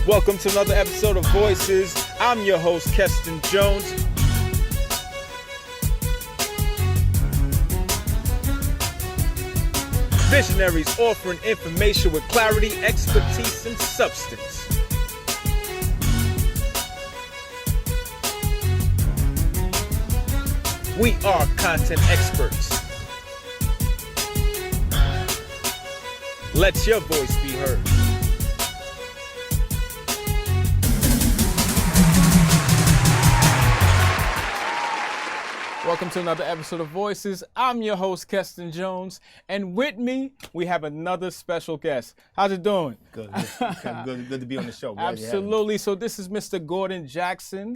Welcome to another episode of Voices. I'm your host, Keston Jones. Visionaries offering information with clarity, expertise, and substance. We are content experts. Let your voice be heard. Welcome to another episode of Voices. I'm your host, Keston Jones, and with me, we have another special guest. How's it doing? Good to be on the show. Absolutely. So this is Mr. Gordon Jackson.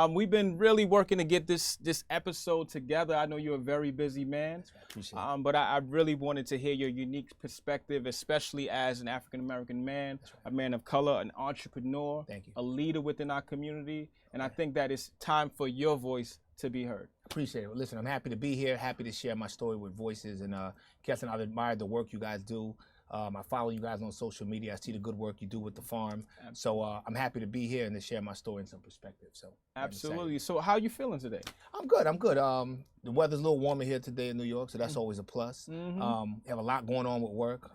We've been really working to get this episode together. I know you're a very busy man, I appreciate it. But I really wanted to hear your unique perspective, especially as an African-American man, a man of color, an entrepreneur, Thank you. a leader within our community, and I think that it's time for your voice to be heard. Appreciate it. Listen, I'm happy to be here, happy to share my story with Voices. And Keston, I've admired the work you guys do. I follow you guys on social media. I see the good work you do with the farm. So I'm happy to be here and to share my story and some perspective. So Absolutely. So how are you feeling today? I'm good. The weather's a little warmer here today in New York, so that's always a plus. Have a lot going on with work.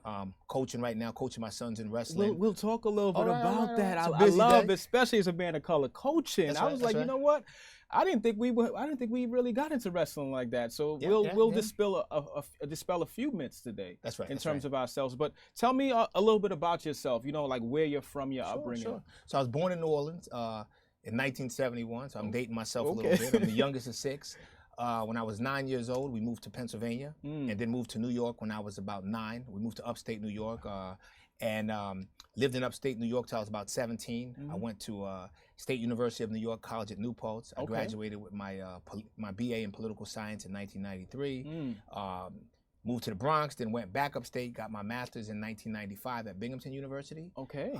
Coaching right now, coaching my sons in wrestling. We'll talk a little bit about that. It's a I busy love, day. especially as a man of color, coaching. That's I right, was that's like, you right. know what? I didn't think we really got into wrestling like that. So we'll dispel a few myths today. That's right. In that's terms right. of ourselves. But tell me a little bit about yourself. You know, like where you're from, your Sure, upbringing. sure. So I was born in New Orleans in 1971. So I'm dating myself a little bit. I'm the youngest of six. When I was 9 years old, we moved to Pennsylvania and then moved to New York when I was about 9. We moved to upstate New York and lived in upstate New York till I was about 17. I went to State University of New York College at New Paltz. I graduated with my my BA in political science in 1993. Moved to the Bronx, then went back upstate, got my master's in 1995 at Binghamton University. Okay.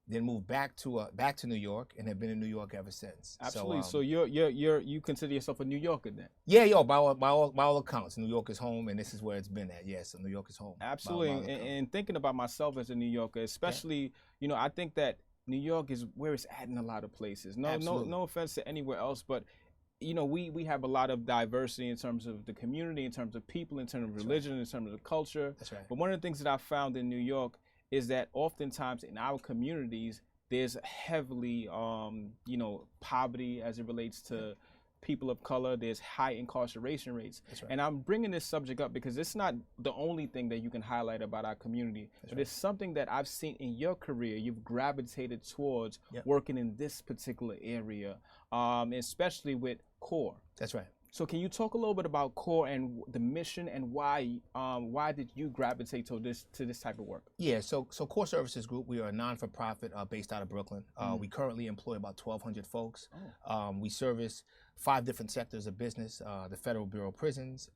Then moved back to New York and have been in New York ever since. Absolutely. So you consider yourself a New Yorker then? Yeah, by all accounts, New York is home, and this is where it's been at. Yes, so New York is home. Absolutely. And thinking about myself as a New Yorker, especially, you know, I think that New York is where it's at in a lot of places. No offense to anywhere else, but you know, we have a lot of diversity in terms of the community, in terms of people, in terms of religion, in terms of the culture. That's right. But one of the things that I found in New York is that oftentimes in our communities, there's heavily, you know, poverty as it relates to people of color. There's high incarceration rates. That's right. And I'm bringing this subject up because it's not the only thing that you can highlight about our community, but it's something that I've seen in your career. You've gravitated towards working in this particular area, especially with CORE. That's right. So can you talk a little bit about CORE and the mission and why did you gravitate to this type of work? Yeah, so CORE Services Group, we are a non-for-profit based out of Brooklyn. We currently employ about 1,200 folks. We service 5 different sectors of business, the Federal Bureau of Prisons,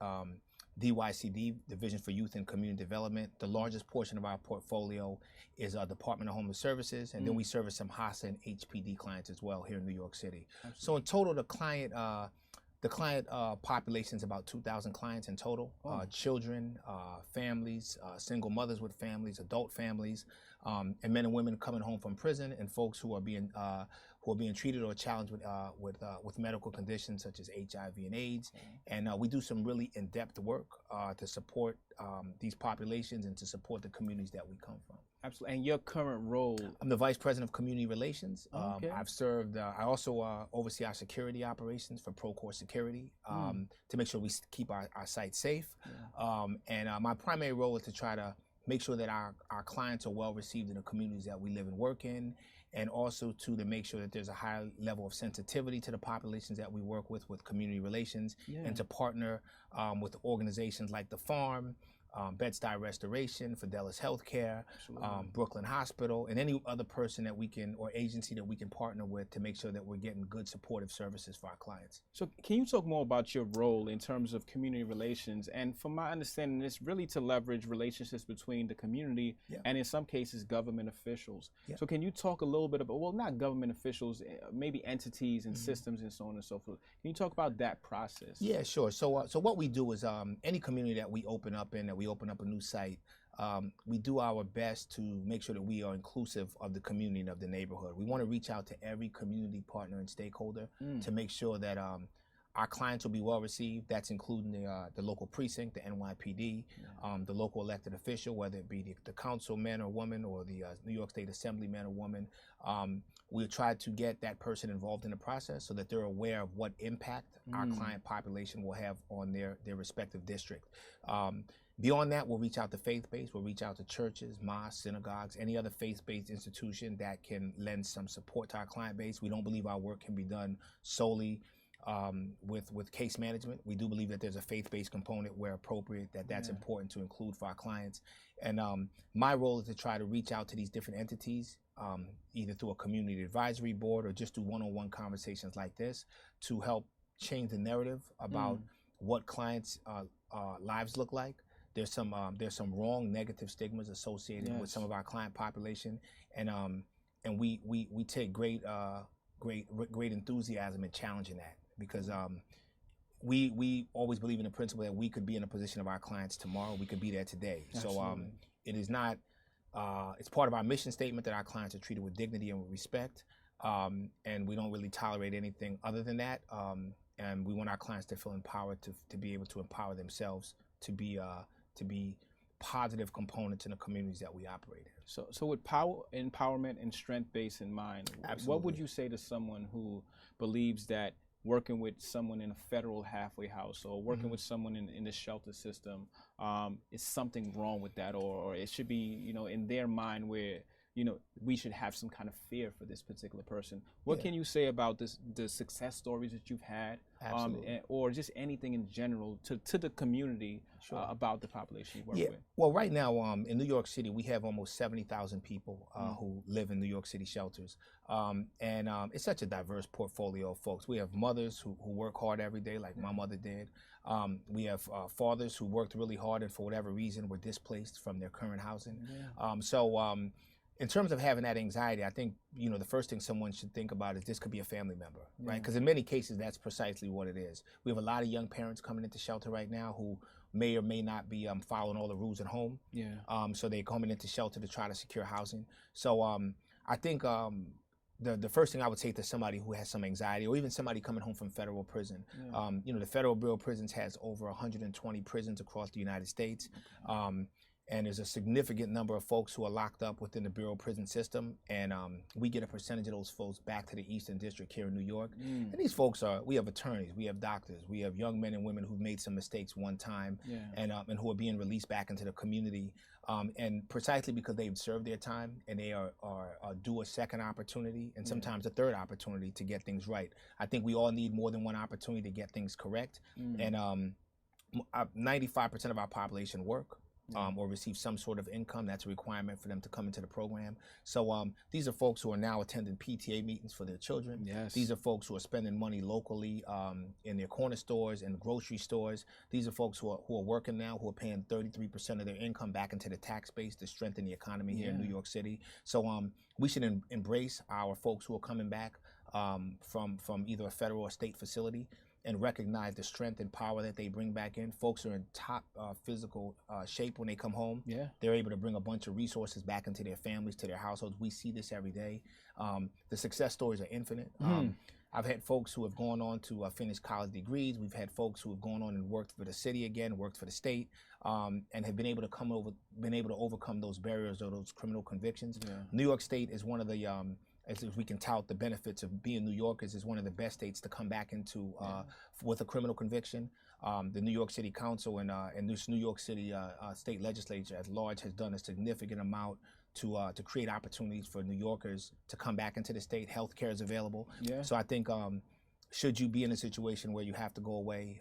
DYCD, Division for Youth and Community Development. The largest portion of our portfolio is Department of Homeless Services, and then we service some HACA and HPD clients as well here in New York City. Absolutely. So in total, the client population is about 2,000 clients in total. Children, families, single mothers with families, adult families, and men and women coming home from prison, and folks who are being treated or challenged with medical conditions such as HIV and AIDS. And we do some really in-depth work to support these populations and to support the communities that we come from. Absolutely. And your current role? I'm the Vice President of Community Relations. I've served, I also oversee our security operations for Procore Security to make sure we keep our site safe. And my primary role is to try to make sure that our clients are well received in the communities that we live and work in, and also to make sure that there's a high level of sensitivity to the populations that we work with community relations, and to partner with organizations like the Farm, Bed-Stuy Restoration, Fidelis Healthcare, Brooklyn Hospital, and any other person that we can, or agency that we can partner with to make sure that we're getting good supportive services for our clients. So can you talk more about your role in terms of community relations? And from my understanding, it's really to leverage relationships between the community and in some cases government officials. So can you talk a little bit about, well, not government officials, maybe entities and systems and so on and so forth. Can you talk about that process? Yeah, sure. So what we do is any community that we open up in, that we open up a new site, we do our best to make sure that we are inclusive of the community and of the neighborhood. We want to reach out to every community partner and stakeholder to make sure that our clients will be well received. That's including the local precinct, the NYPD, the local elected official, whether it be the councilman or woman or the New York State Assemblyman or woman. We'll try to get that person involved in the process so that they're aware of what impact our client population will have on their respective district. Beyond that, we'll reach out to faith-based, we'll reach out to churches, mosques, synagogues, any other faith-based institution that can lend some support to our client base. We don't believe our work can be done solely with case management. We do believe that there's a faith-based component where appropriate, that's important to include for our clients. And my role is to try to reach out to these different entities, either through a community advisory board or just through one-on-one conversations like this to help change the narrative about what clients' lives look like. There's some wrong negative stigmas associated with some of our client population, and we take great enthusiasm in challenging that, because we always believe in the principle that we could be in a position of our clients tomorrow. We could be there today. Absolutely. So it is not. It's part of our mission statement that our clients are treated with dignity and with respect, and we don't really tolerate anything other than that. And we want our clients to feel empowered to be able to empower themselves to be positive components in the communities that we operate in. So with power, empowerment, and strength base in mind, what would you say to someone who believes that working with someone in a federal halfway house or working with someone in the shelter system is something wrong with that, or it should be, in their mind where, we should have some kind of fear for this particular person? What can you say about the success stories that you've had, or just anything in general to the community about the population you work with? Well, right now in New York City, we have almost 70,000 people who live in New York City shelters. And it's such a diverse portfolio of folks. We have mothers who work hard every day, like my mother did. We have fathers who worked really hard and for whatever reason were displaced from their current housing. In terms of having that anxiety, I think, the first thing someone should think about is this could be a family member, right? Because in many cases, that's precisely what it is. We have a lot of young parents coming into shelter right now who may or may not be following all the rules at home. So they're coming into shelter to try to secure housing. So I think the first thing I would say to somebody who has some anxiety, or even somebody coming home from federal prison, the Federal Bureau of Prisons has over 120 prisons across the United States. And there's a significant number of folks who are locked up within the Bureau of Prison system, and we get a percentage of those folks back to the Eastern District here in New York. And these folks we have attorneys, we have doctors, we have young men and women who've made some mistakes one time, and who are being released back into the community, and precisely because they've served their time and they are due a second opportunity and sometimes a third opportunity to get things right. I think we all need more than one opportunity to get things correct, and 95% of our population work. Or receive some sort of income. That's a requirement for them to come into the program. So these are folks who are now attending PTA meetings for their children. These are folks who are spending money locally in their corner stores and grocery stores. These are folks who are working now, who are paying 33% of their income back into the tax base to strengthen the economy here in New York City. So we should embrace our folks who are coming back from either a federal or state facility, and recognize the strength and power that they bring back in. Folks are in top physical shape when they come home. They're able to bring a bunch of resources back into their families, to their households. We see this every day. The success stories are infinite. I've had folks who have gone on to finish college degrees. We've had folks who have gone on and worked for the city again, worked for the state, and have been able to overcome those barriers or those criminal convictions. New York State is one of the as we can tout the benefits of being New Yorkers, is one of the best states to come back into with a criminal conviction. The New York City Council and this New York City state legislature at large has done a significant amount to create opportunities for New Yorkers to come back into the state. Healthcare is available. So I think should you be in a situation where you have to go away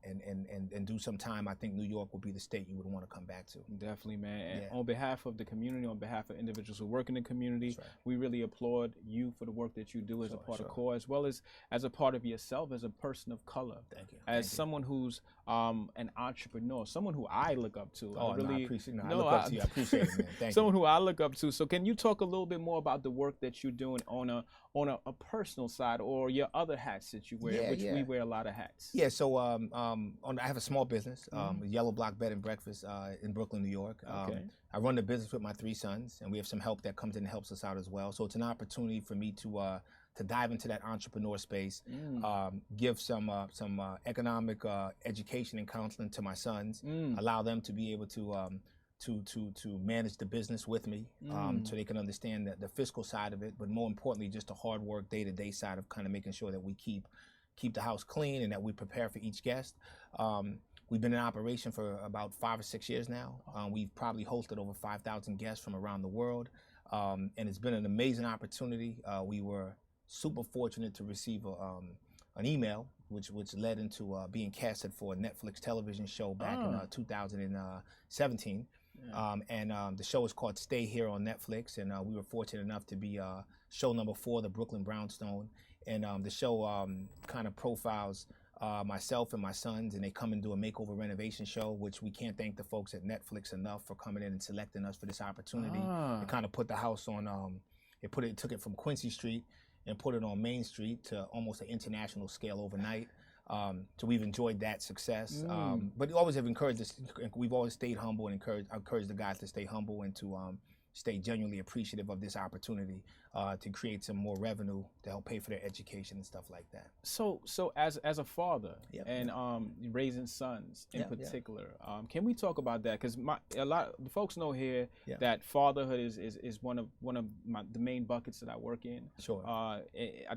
and do some time, I think New York will be the state you would want to come back to. Definitely, man. And on behalf of the community, on behalf of individuals who work in the community, we really applaud you for the work that you do as a part of CORE, as well as a part of yourself as a person of color. Thank you. As someone who's an entrepreneur, someone who I look up to. Oh, I appreciate it. I look up to you. I appreciate it, man. Thank someone you. who I look up to. So can you talk a little bit more about the work that you're doing on a personal side, or your other hats that you wear, we wear a lot of hats. Yeah, so I have a small business, a Yellow Block Bed and Breakfast in Brooklyn, New York. Okay. I run the business with my 3 sons, and we have some help that comes in and helps us out as well. So it's an opportunity for me to dive into that entrepreneur space, give some economic education and counseling to my sons, allow them to be able to manage the business with me, so they can understand the fiscal side of it, but more importantly, just the hard work day-to-day side of kind of making sure that we keep the house clean and that we prepare for each guest. We've been in operation for about 5 or 6 years now. We've probably hosted over 5,000 guests from around the world, and it's been an amazing opportunity. We were super fortunate to receive an email which led into being casted for a Netflix television show back in 2017. The show is called Stay Here on Netflix, and we were fortunate enough to be show number 4, the Brooklyn Brownstone. And the show kind of profiles myself and my sons, and they come and do a makeover renovation show, which we can't thank the folks at Netflix enough for coming in and selecting us for this opportunity. It kind of put the house on, it took it from Quincy Street and put it on Main Street to almost an international scale overnight. So we've enjoyed that success, but we always have encouraged us. We've always stayed humble and encouraged the guys to stay humble and to stay genuinely appreciative of this opportunity to create some more revenue to help pay for their education and stuff like that. So as a father and raising sons in particular, can we talk about that? Because a lot of the folks know here that fatherhood is one of the main buckets that I work in. Sure. I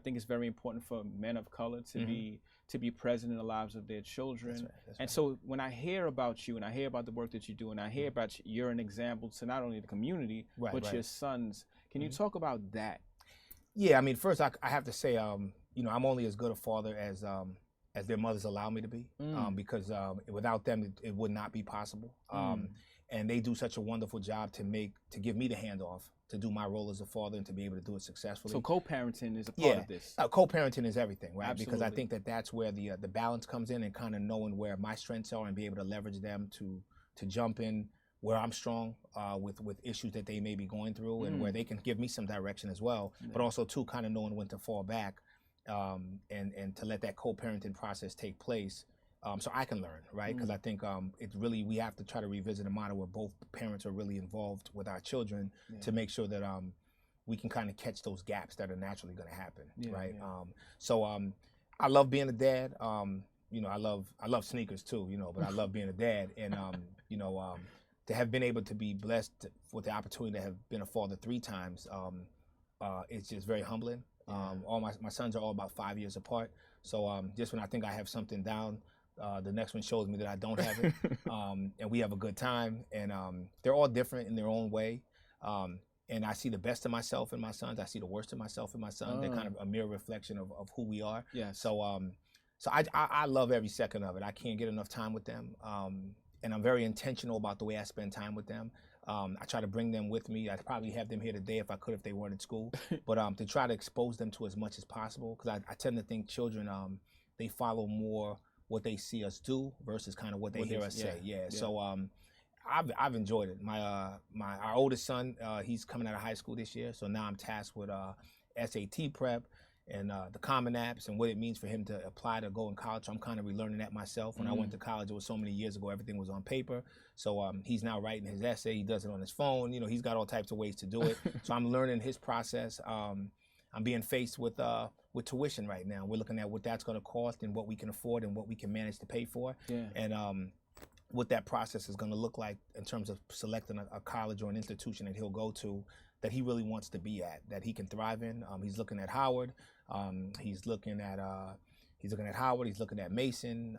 think it's very important for men of color to be present in the lives of their children. That's right. So when I hear about you and I hear about the work that you do and I hear about you're an example to not only the community, but your sons, can you talk about that? Yeah, I mean, first I have to say, I'm only as good a father as their mothers allow me to be, because without them, it would not be possible. And they do such a wonderful job to give me the handoff to do my role as a father and to be able to do it successfully. So co-parenting is a part of this. Co-parenting is everything, right? Absolutely. Because I think that's where the balance comes in, and kind of knowing where my strengths are and be able to leverage them to jump in where I'm strong with issues that they may be going through, and where they can give me some direction as well, but also too kind of knowing when to fall back and to let that co-parenting process take place. So I can learn, right? Because I think it's really, we have to try to revisit a model where both parents are really involved with our children to make sure that we can kind of catch those gaps that are naturally going to happen, right? So I love being a dad. I love sneakers too, but I love being a dad, and to have been able to be blessed with the opportunity to have been a father 3 times, it's just very humbling. All my sons are all about 5 years apart, so just when I think I have something down, the next one shows me that I don't have it, and we have a good time, and they're all different in their own way, and I see the best of myself in my sons. I see the worst of myself in my son. They're kind of a mirror reflection of who we are. So I love every second of it. I can't get enough time with them, and I'm very intentional about the way I spend time with them. I try to bring them with me. I'd probably have them here today if they weren't at school, but to try to expose them to as much as possible, because I tend to think children, they follow more what they see us do versus kind of what they hear us say. So I've enjoyed it. Our oldest son, he's coming out of high school this year, so now I'm tasked with SAT prep and the Common Apps and what it means for him to apply to go in college. So I'm kind of relearning that myself. When I went to college, it was so many years ago, everything was on paper. So he's now writing his essay. He does it on his phone. He's got all types of ways to do it. So I'm learning his process. I'm being faced with tuition right now. We're looking at what that's going to cost and what we can afford and what we can manage to pay for, and what that process is going to look like in terms of selecting a college or an institution that he'll go to that he really wants to be at, that he can thrive in. He's looking at Howard. He's looking at Howard. He's looking at Mason.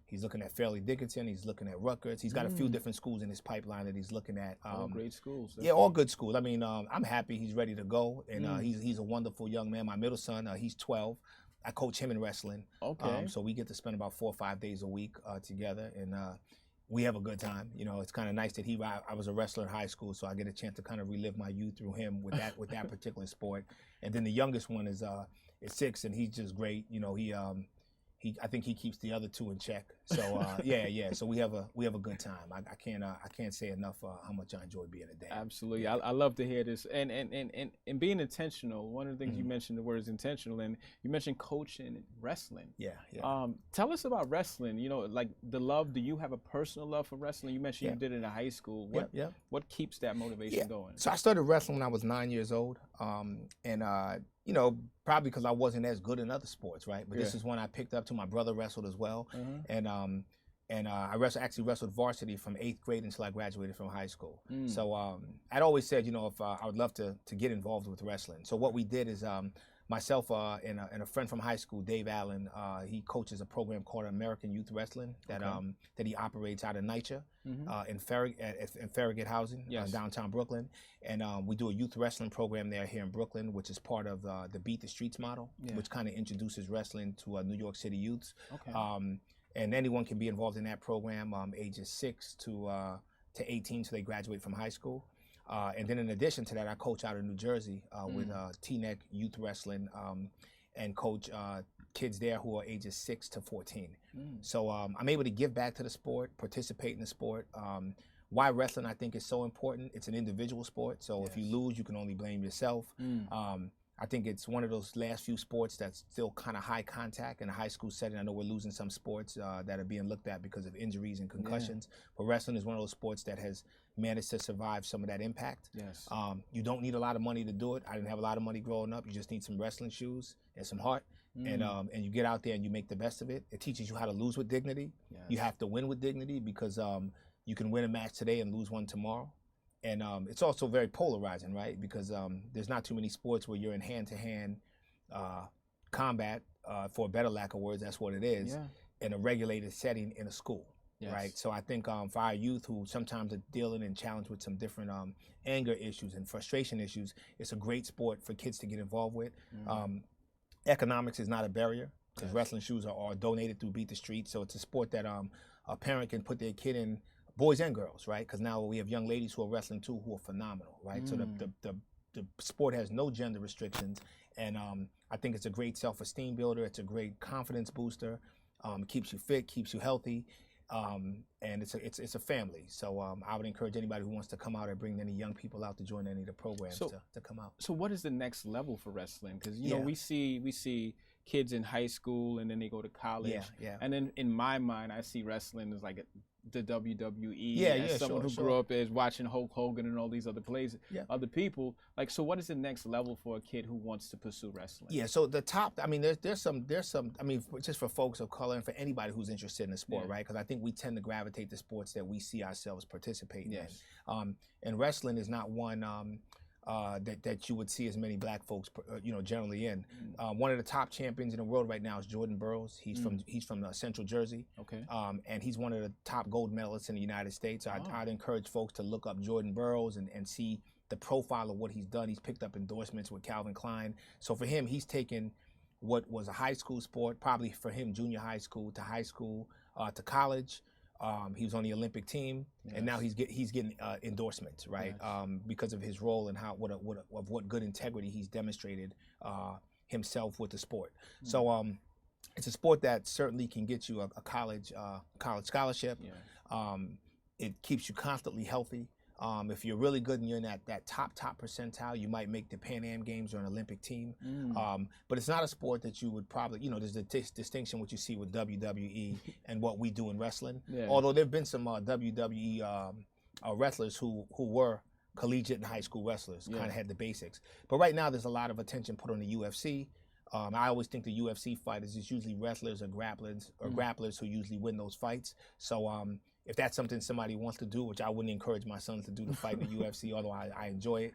He's looking at Fairleigh Dickinson. He's looking at Rutgers. He's got a few different schools in his pipeline that he's looking at. All great schools. Yeah, all good schools. I mean, I'm happy he's ready to go, and he's a wonderful young man. My middle son, he's 12. I coach him in wrestling. Okay. So we get to spend about 4 or 5 days a week together, and we have a good time. It's kind of nice that I was a wrestler in high school, so I get a chance to kind of relive my youth through him with that particular sport. And then the youngest one is 6, and he's just great. I think he keeps the other two in check. So yeah. So we have a good time. I can't say enough how much I enjoy being a dad. Absolutely, I love to hear this. And being intentional. One of the things you mentioned, the word is intentional, and you mentioned coaching wrestling. Yeah. Tell us about wrestling. You know, like the love. Do you have a personal love for wrestling? You mentioned you did it in high school. What keeps that motivation going? So I started wrestling when I was 9 years old, you know, probably because I wasn't as good in other sports, right? But this is one I picked up to. My brother wrestled as well, and I actually wrestled varsity from 8th grade until I graduated from high school. So I'd always said, you know, if I would love to get involved with wrestling. So what we did is myself and a friend from high school, Dave Allen, he coaches a program called American Youth Wrestling that he operates out of NYCHA in Farragut Housing, downtown Brooklyn. And we do a youth wrestling program there here in Brooklyn, which is part of the Beat the Streets model, which kind of introduces wrestling to New York City youths. And anyone can be involved in that program, ages 6 to 18, so they graduate from high school. And then in addition to that, I coach out of New Jersey with T-Neck Youth Wrestling and coach kids there who are ages 6 to 14. So I'm able to give back to the sport, participate in the sport. Why wrestling, I think, is so important. It's an individual sport, so if you lose, you can only blame yourself. I think it's one of those last few sports that's still kind of high contact in a high school setting. I know we're losing some sports that are being looked at because of injuries and concussions, but wrestling is one of those sports that has managed to survive some of that impact. You don't need a lot of money to do it. I didn't have a lot of money growing up. You just need some wrestling shoes and some heart, and you get out there and you make the best of it. It teaches you how to lose with dignity. You have to win with dignity because you can win a match today and lose one tomorrow. And it's also very polarizing, right? Because there's not too many sports where you're in hand-to-hand combat, for a better lack of words, that's what it is, in a regulated setting in a school, right? So I think for our youth who sometimes are dealing and challenged with some different anger issues and frustration issues, it's a great sport for kids to get involved with. Economics is not a barrier because wrestling shoes are donated through Beat the Street, so it's a sport that a parent can put their kid in, boys and girls, right? Because now we have young ladies who are wrestling too who are phenomenal, right? So the sport has no gender restrictions, and I think it's a great self-esteem builder. It's a great confidence booster. Keeps you fit, keeps you healthy, and it's a family. So I would encourage anybody who wants to come out or bring any young people out to join any of the programs to come out. So what is the next level for wrestling? Because you know we see kids in high school and then they go to college, and then in my mind I see wrestling as like the WWE. As someone who grew up as watching Hulk Hogan and all these other other people. Like, so what is the next level for a kid who wants to pursue wrestling? So the top, I mean, there's some, I mean, just for folks of color and for anybody who's interested in the sport, right? Because I think we tend to gravitate to sports that we see ourselves participating in. And wrestling is not one that you would see as many black folks, you know, generally in. One of the top champions in the world right now is Jordan Burroughs. He's from Central Jersey. And he's one of the top gold medalists in the United States. I'd encourage folks to look up Jordan Burroughs and see the profile of what he's done. He's picked up endorsements with Calvin Klein. So for him, he's taken what was a high school sport, probably for him junior high school to college. He was on the Olympic team, and now he's getting endorsements, right? Because of his role and what good integrity he's demonstrated himself with the sport. So it's a sport that certainly can get you a college scholarship. It keeps you constantly healthy. If you're really good and you're in that top percentile, you might make the Pan Am Games or an Olympic team. But it's not a sport that you would probably, you know, there's a distinction what you see with WWE and what we do in wrestling. Although there have been some WWE wrestlers who were collegiate and high school wrestlers, kind of had the basics. But right now there's a lot of attention put on the UFC. I always think the UFC fighters is usually wrestlers or grapplers who usually win those fights. So if that's something somebody wants to do, which I wouldn't encourage my sons to do, to fight in the UFC, although I enjoy it,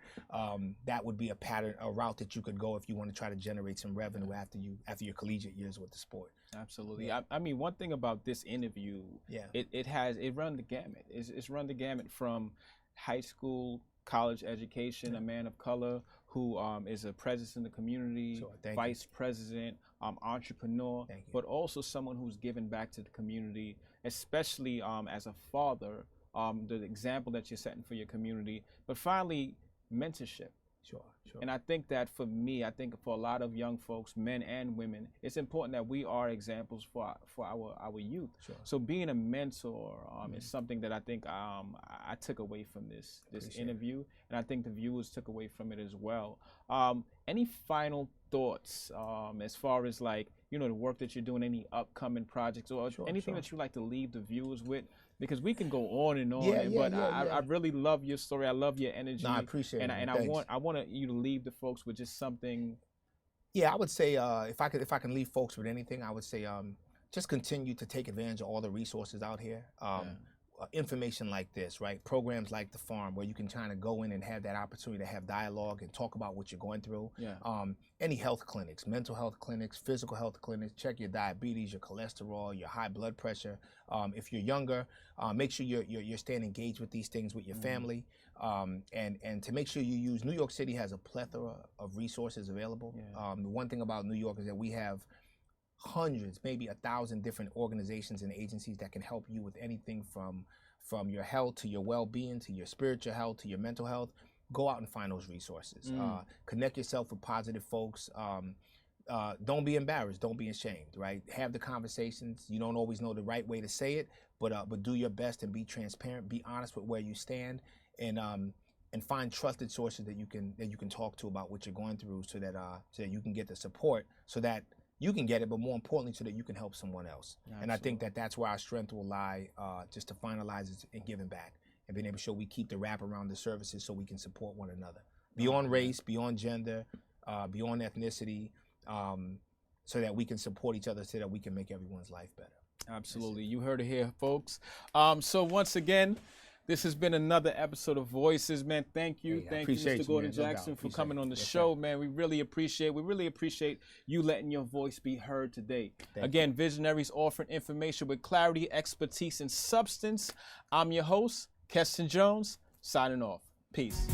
that would be a route that you could go if you want to try to generate some revenue after your collegiate years with the sport. Absolutely. I mean, one thing about this interview, it run the gamut. It's run the gamut from high school, college education, a man of color who is a presence in the community, vice president, entrepreneur, but also someone who's given back to the community, especially as a father, the example that you're setting for your community. But finally, mentorship. Sure. And I think that for me, I think for a lot of young folks, men and women, it's important that we are examples for our youth. Sure. So being a mentor is something that I think I took away from this interview, and I think the viewers took away from it as well. Any final thoughts as far as like, you know, the work that you're doing, any upcoming projects, or anything that you like to leave the viewers with? Because we can go on and on, I really love your story. I love your energy. No, I appreciate it. And I want you to leave the folks with just something. Yeah, I would say if I can leave folks with anything, I would say just continue to take advantage of all the resources out here. Information like this, right? Programs like The Farm, where you can kind of go in and have that opportunity to have dialogue and talk about what you're going through. Any health clinics, mental health clinics, physical health clinics, check your diabetes, your cholesterol, your high blood pressure. If you're younger, make sure you're staying engaged with these things with your family, and to make sure you use. New York City has a plethora of resources available. The one thing about New York is that we have hundreds, maybe 1,000 different organizations and agencies that can help you with anything from your health to your well-being to your spiritual health to your mental health. Go out and find those resources. Connect yourself with positive folks. Don't be embarrassed. Don't be ashamed, right? Have the conversations. You don't always know the right way to say it, but do your best and be transparent. Be honest with where you stand, and find trusted sources that you can talk to about what you're going through, so that you can get the support, so that you can get it, but more importantly, so that you can help someone else. Absolutely. And I think that that's where our strength will lie, just to finalize it and giving back and being able to show we keep the wrap around the services so we can support one another. Beyond race, beyond gender, beyond ethnicity, so that we can support each other, so that we can make everyone's life better. Absolutely. You heard it here, folks. So once again, this has been another episode of Voices, man. Thank you. Thank you, Mr. Gordon Jackson, for coming on the show, man. We really appreciate you letting your voice be heard today. Again, Visionaries offering information with clarity, expertise, and substance. I'm your host, Keston Jones, signing off. Peace.